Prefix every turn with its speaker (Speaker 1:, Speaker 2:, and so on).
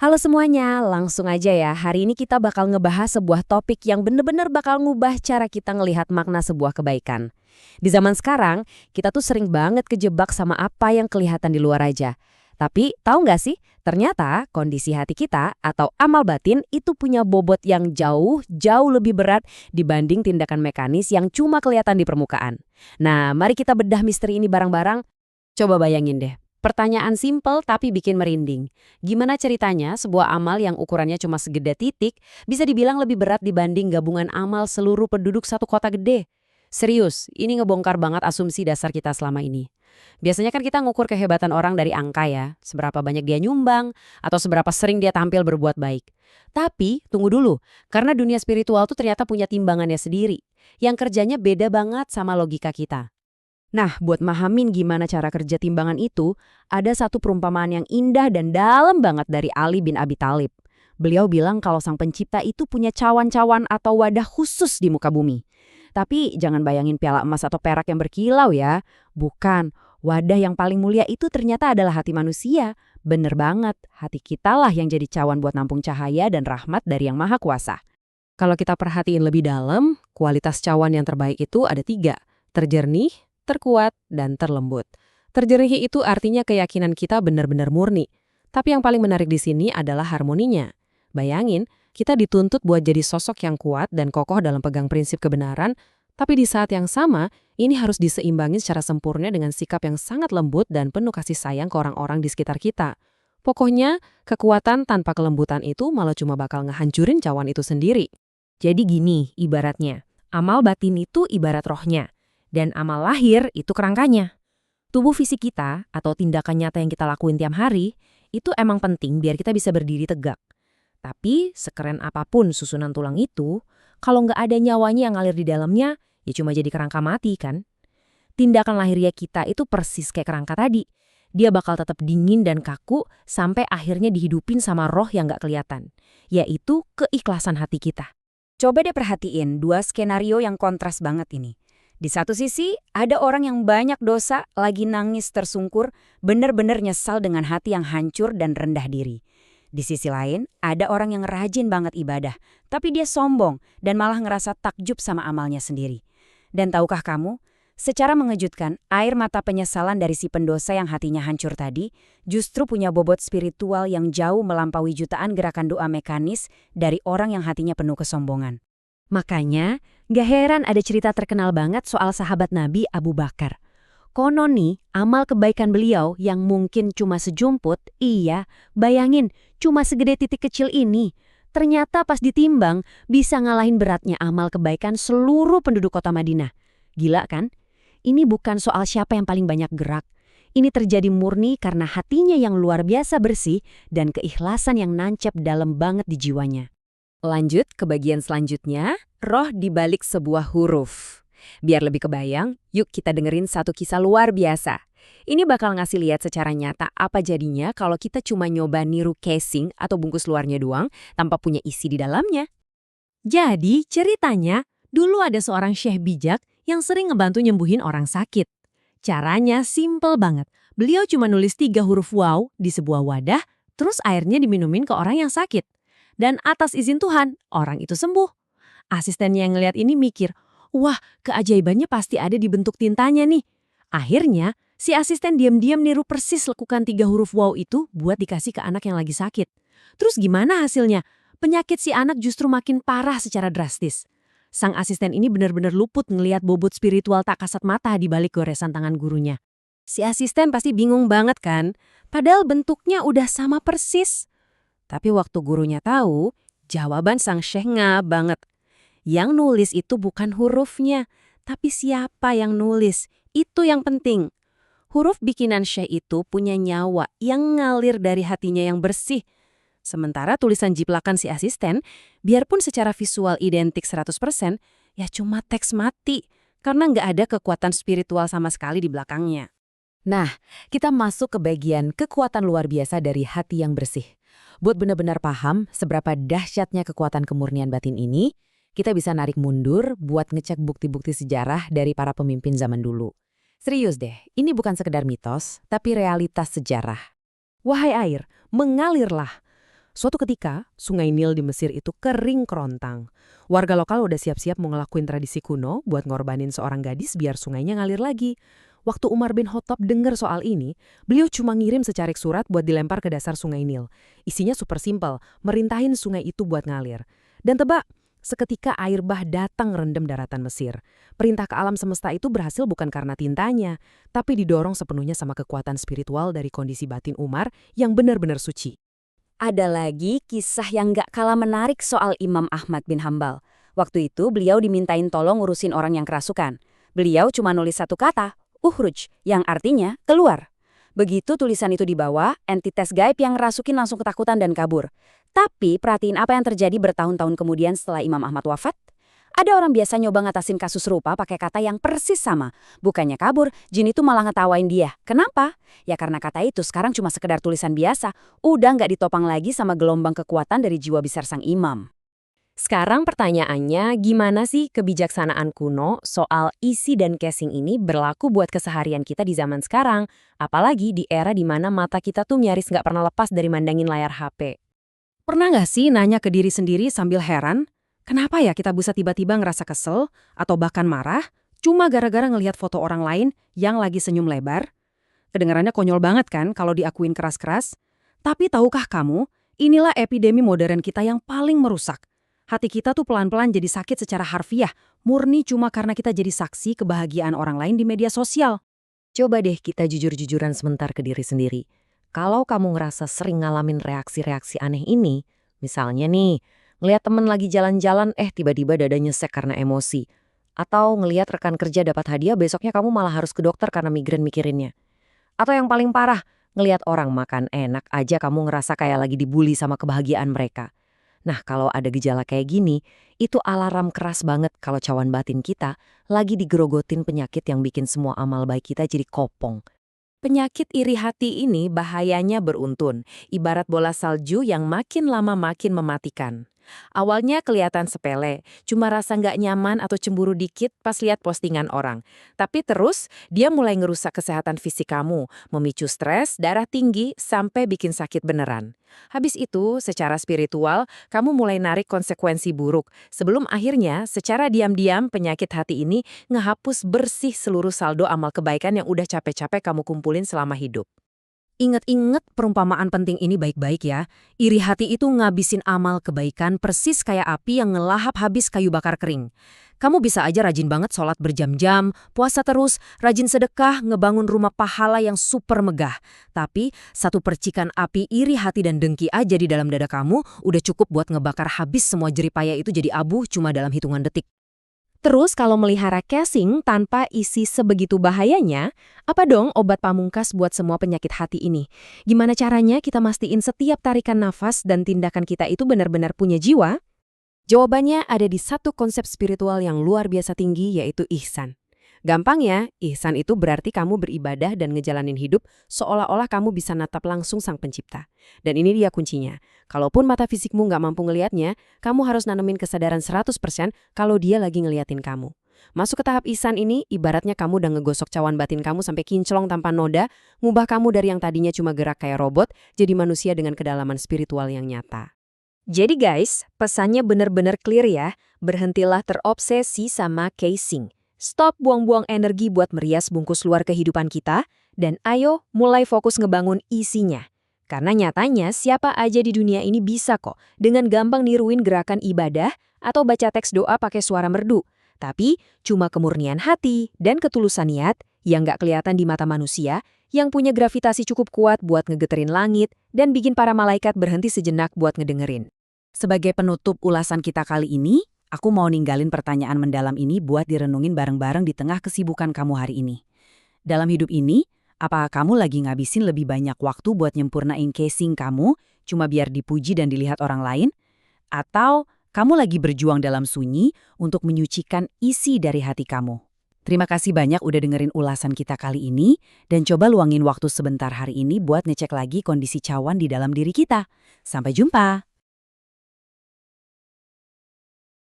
Speaker 1: Halo semuanya, langsung aja ya. Hari ini kita bakal ngebahas sebuah topik yang bener-bener bakal ngubah cara kita ngelihat makna sebuah kebaikan. Di zaman sekarang, kita tuh sering banget kejebak sama apa yang kelihatan di luar aja. Tapi tahu nggak sih, ternyata kondisi hati kita atau amal batin itu punya bobot yang jauh lebih berat dibanding tindakan mekanis yang cuma kelihatan di permukaan. Nah, mari kita bedah misteri ini bareng-bareng. Coba bayangin deh. Pertanyaan simpel tapi bikin merinding. Gimana ceritanya sebuah amal yang ukurannya cuma segede titik bisa dibilang lebih berat dibanding gabungan amal seluruh penduduk satu kota gede? Serius, ini ngebongkar banget asumsi dasar kita selama ini. Biasanya kan kita ngukur kehebatan orang dari angka ya, seberapa banyak dia nyumbang, atau seberapa sering dia tampil berbuat baik. Tapi, tunggu dulu, karena dunia spiritual tuh ternyata punya timbangannya sendiri, yang kerjanya beda banget sama logika kita. Nah, buat mahamin gimana cara kerja timbangan itu, ada satu perumpamaan yang indah dan dalam banget dari Ali bin Abi Thalib. Beliau bilang kalau sang pencipta itu punya cawan-cawan atau wadah khusus di muka bumi. Tapi jangan bayangin piala emas atau perak yang berkilau ya. Bukan, wadah yang paling mulia itu ternyata adalah hati manusia. Bener banget, hati kitalah yang jadi cawan buat nampung cahaya dan rahmat dari Yang Maha Kuasa. Kalau kita perhatiin lebih dalam, kualitas cawan yang terbaik itu ada 3, terjernih, terkuat, dan terlembut. Terjernih itu artinya keyakinan kita benar-benar murni. Tapi yang paling menarik di sini adalah harmoninya. Bayangin, kita dituntut buat jadi sosok yang kuat dan kokoh dalam pegang prinsip kebenaran, tapi di saat yang sama, ini harus diseimbangin secara sempurna dengan sikap yang sangat lembut dan penuh kasih sayang ke orang-orang di sekitar kita. Pokoknya, kekuatan tanpa kelembutan itu malah cuma bakal ngehancurin cawan itu sendiri. Jadi gini ibaratnya, amal batin itu ibarat rohnya. Dan amal lahir itu kerangkanya. Tubuh fisik kita atau tindakan nyata yang kita lakuin tiap hari, itu emang penting biar kita bisa berdiri tegak. Tapi sekeren apapun susunan tulang itu, kalau nggak ada nyawanya yang ngalir di dalamnya, ya cuma jadi kerangka mati kan. Tindakan lahiriah kita itu persis kayak kerangka tadi. Dia bakal tetap dingin dan kaku sampai akhirnya dihidupin sama roh yang nggak kelihatan, yaitu keikhlasan hati kita. Coba deh perhatiin 2 skenario yang kontras banget ini. Di satu sisi, ada orang yang banyak dosa, lagi nangis tersungkur, bener-bener nyesal dengan hati yang hancur dan rendah diri. Di sisi lain, ada orang yang rajin banget ibadah, tapi dia sombong dan malah ngerasa takjub sama amalnya sendiri. Dan tahukah kamu, secara mengejutkan, air mata penyesalan dari si pendosa yang hatinya hancur tadi justru punya bobot spiritual yang jauh melampaui jutaan gerakan doa mekanis dari orang yang hatinya penuh kesombongan. Makanya, gak heran ada cerita terkenal banget soal sahabat Nabi Abu Bakar. Konon nih, amal kebaikan beliau yang mungkin cuma sejumput, iya, bayangin, cuma segede titik kecil ini. Ternyata pas ditimbang, bisa ngalahin beratnya amal kebaikan seluruh penduduk kota Madinah. Gila kan? Ini bukan soal siapa yang paling banyak gerak. Ini terjadi murni karena hatinya yang luar biasa bersih dan keikhlasan yang nancep dalam banget di jiwanya. Lanjut ke bagian selanjutnya, roh di balik sebuah huruf. Biar lebih kebayang, yuk kita dengerin satu kisah luar biasa. Ini bakal ngasih lihat secara nyata apa jadinya kalau kita cuma nyoba niru casing atau bungkus luarnya doang tanpa punya isi di dalamnya. Jadi ceritanya, dulu ada seorang syekh bijak yang sering ngebantu nyembuhin orang sakit. Caranya simple banget. Beliau cuma nulis 3 huruf wow di sebuah wadah, terus airnya diminumin ke orang yang sakit. Dan atas izin Tuhan, orang itu sembuh. Asistennya yang ngeliat ini mikir, wah keajaibannya pasti ada di bentuk tintanya nih. Akhirnya, si asisten diam-diam niru persis lekukan 3 huruf wow itu buat dikasih ke anak yang lagi sakit. Terus gimana hasilnya? Penyakit si anak justru makin parah secara drastis. Sang asisten ini benar-benar luput ngeliat bobot spiritual tak kasat mata di balik goresan tangan gurunya. Si asisten pasti bingung banget kan? Padahal bentuknya udah sama persis. Tapi waktu gurunya tahu, jawaban sang syekh banget. Yang nulis itu bukan hurufnya, tapi siapa yang nulis. Itu yang penting. Huruf bikinan syekh itu punya nyawa yang ngalir dari hatinya yang bersih. Sementara tulisan jiplakan si asisten, biarpun secara visual identik 100%, ya cuma teks mati. Karena nggak ada kekuatan spiritual sama sekali di belakangnya. Nah, kita masuk ke bagian kekuatan luar biasa dari hati yang bersih. Buat benar-benar paham seberapa dahsyatnya kekuatan kemurnian batin ini, kita bisa narik mundur buat ngecek bukti-bukti sejarah dari para pemimpin zaman dulu. Serius deh, ini bukan sekedar mitos, tapi realitas sejarah. Wahai air, mengalirlah.
Speaker 2: Suatu ketika, sungai Nil di Mesir itu kering kerontang. Warga lokal udah siap-siap mau ngelakuin tradisi kuno buat ngorbanin seorang gadis biar sungainya ngalir lagi. Waktu Umar bin Khattab dengar soal ini, beliau cuma ngirim secarik surat buat dilempar ke dasar sungai Nil. Isinya super simpel, merintahin sungai itu buat ngalir. Dan tebak, seketika air bah datang rendam daratan Mesir. Perintah ke alam semesta itu berhasil bukan karena tintanya, tapi didorong sepenuhnya sama kekuatan spiritual dari kondisi batin Umar yang benar-benar suci.
Speaker 1: Ada lagi kisah yang gak kalah menarik soal Imam Ahmad bin Hambal. Waktu itu beliau dimintain tolong ngurusin orang yang kerasukan. Beliau cuma nulis satu kata, ukhruj, yang artinya keluar. Begitu tulisan itu dibawa, entitas gaib yang ngerasukin langsung ketakutan dan kabur. Tapi perhatiin apa yang terjadi bertahun-tahun kemudian setelah Imam Ahmad wafat. Ada orang biasa nyoba ngatasin kasus serupa pakai kata yang persis sama. Bukannya kabur, jin itu malah ngetawain dia. Kenapa? Ya karena kata itu sekarang cuma sekedar tulisan biasa. Udah nggak ditopang lagi sama gelombang kekuatan dari jiwa besar sang imam. Sekarang pertanyaannya, gimana sih kebijaksanaan kuno soal isi dan casing ini berlaku buat keseharian kita di zaman sekarang? Apalagi di era di mana mata kita tuh nyaris nggak pernah lepas dari mandangin layar HP.
Speaker 2: Pernah nggak sih nanya ke diri sendiri sambil heran? Kenapa ya kita bisa tiba-tiba ngerasa kesel atau bahkan marah cuma gara-gara ngelihat foto orang lain yang lagi senyum lebar? Kedengarannya konyol banget kan kalau diakuin keras-keras? Tapi tahukah kamu, inilah epidemi modern kita yang paling merusak. Hati kita tuh pelan-pelan jadi sakit secara harfiah, murni cuma karena kita jadi saksi kebahagiaan orang lain di media sosial.
Speaker 1: Coba deh kita jujur-jujuran sebentar ke diri sendiri. Kalau kamu ngerasa sering ngalamin reaksi-reaksi aneh ini, misalnya nih, ngelihat temen lagi jalan-jalan tiba-tiba dada nyesek karena emosi. Atau ngelihat rekan kerja dapat hadiah besoknya kamu malah harus ke dokter karena migrain mikirinnya. Atau yang paling parah, ngelihat orang makan enak aja kamu ngerasa kayak lagi dibully sama kebahagiaan mereka. Nah, kalau ada gejala kayak gini, itu alarm keras banget kalau cawan batin kita lagi digerogotin penyakit yang bikin semua amal baik kita jadi kopong. Penyakit iri hati ini bahayanya beruntun, ibarat bola salju yang makin lama makin mematikan. Awalnya kelihatan sepele, cuma rasa nggak nyaman atau cemburu dikit pas lihat postingan orang. Tapi terus, dia mulai ngerusak kesehatan fisik kamu, memicu stres, darah tinggi, sampai bikin sakit beneran. Habis itu, secara spiritual, kamu mulai narik konsekuensi buruk, sebelum akhirnya secara diam-diam penyakit hati ini ngehapus bersih seluruh saldo amal kebaikan yang udah capek-capek kamu kumpulin selama hidup.
Speaker 2: Ingat-ingat perumpamaan penting ini baik-baik ya. Iri hati itu ngabisin amal kebaikan persis kayak api yang ngelahap habis kayu bakar kering. Kamu bisa aja rajin banget sholat berjam-jam, puasa terus, rajin sedekah, ngebangun rumah pahala yang super megah. Tapi satu percikan api iri hati dan dengki aja di dalam dada kamu udah cukup buat ngebakar habis semua jeripaya itu jadi abu cuma dalam hitungan detik.
Speaker 1: Terus kalau melihara casing tanpa isi sebegitu bahayanya, apa dong obat pamungkas buat semua penyakit hati ini? Gimana caranya kita mastiin setiap tarikan nafas dan tindakan kita itu benar-benar punya jiwa? Jawabannya ada di satu konsep spiritual yang luar biasa tinggi, yaitu ihsan. Gampangnya, ihsan itu berarti kamu beribadah dan ngejalanin hidup seolah-olah kamu bisa natap langsung Sang Pencipta. Dan ini dia kuncinya. Kalaupun mata fisikmu nggak mampu ngelihatnya, kamu harus nanemin kesadaran 100% kalau dia lagi ngeliatin kamu. Masuk ke tahap ihsan ini, ibaratnya kamu udah ngegosok cawan batin kamu sampai kinclong tanpa noda, ngubah kamu dari yang tadinya cuma gerak kayak robot, jadi manusia dengan kedalaman spiritual yang nyata. Jadi guys, pesannya bener-bener clear ya, berhentilah terobsesi sama casing. Stop buang-buang energi buat merias bungkus luar kehidupan kita, dan ayo mulai fokus ngebangun isinya. Karena nyatanya siapa aja di dunia ini bisa kok dengan gampang niruin gerakan ibadah atau baca teks doa pakai suara merdu. Tapi cuma kemurnian hati dan ketulusan niat yang nggak kelihatan di mata manusia yang punya gravitasi cukup kuat buat ngegeterin langit dan bikin para malaikat berhenti sejenak buat ngedengerin.
Speaker 2: Sebagai penutup ulasan kita kali ini, aku mau ninggalin pertanyaan mendalam ini buat direnungin bareng-bareng di tengah kesibukan kamu hari ini. Dalam hidup ini, apa kamu lagi ngabisin lebih banyak waktu buat nyempurnain casing kamu cuma biar dipuji dan dilihat orang lain? Atau kamu lagi berjuang dalam sunyi untuk menyucikan isi dari hati kamu? Terima kasih banyak udah dengerin ulasan kita kali ini, dan coba luangin waktu sebentar hari ini buat ngecek lagi kondisi cawan di dalam diri kita. Sampai jumpa!